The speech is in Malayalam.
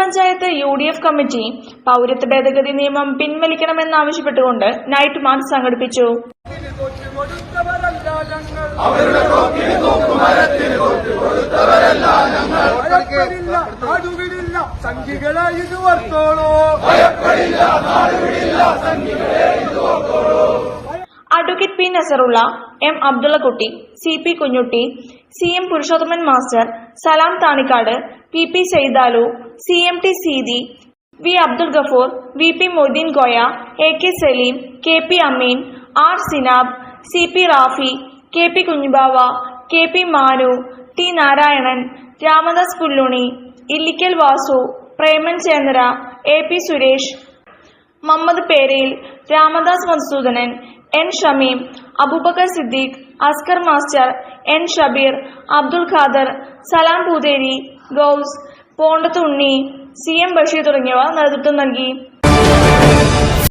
പഞ്ചായത്ത് UDF കമ്മിറ്റി പൗരത്വ ഭേദഗതി നിയമം പിൻവലിക്കണമെന്നാവശ്യപ്പെട്ടുകൊണ്ട് നൈറ്റ് മാർച്ച് സംഘടിപ്പിച്ചു. Advocate P Nasarulla, M Abdullakutty, CP Kunjutty, CM Purushothaman master, Salam Thanikkad, PP Saidalu, CMT Seethi, V Abdul Gafoor, VP Moideen Koya, AK Saleem, KP Ameen, R Sinab, CP Rafi, KP Kunjubava, KP Manu, T Narayanan, Ramadas Pulluni, Illikkal Vasu, Preman Chendra, AP Suresh, Muhammad Perayil, Ramadas Madhusoodanan, N Shameem, Abubakkar Siddique, Askar master, N Shabeer, Abdul Khader, Salam Pootheri, Gaus, പോണ്ടത്ത് ഉണ്ണി, CM ബഷീർ തുടങ്ങിയവർ നേതൃത്വം നൽകി.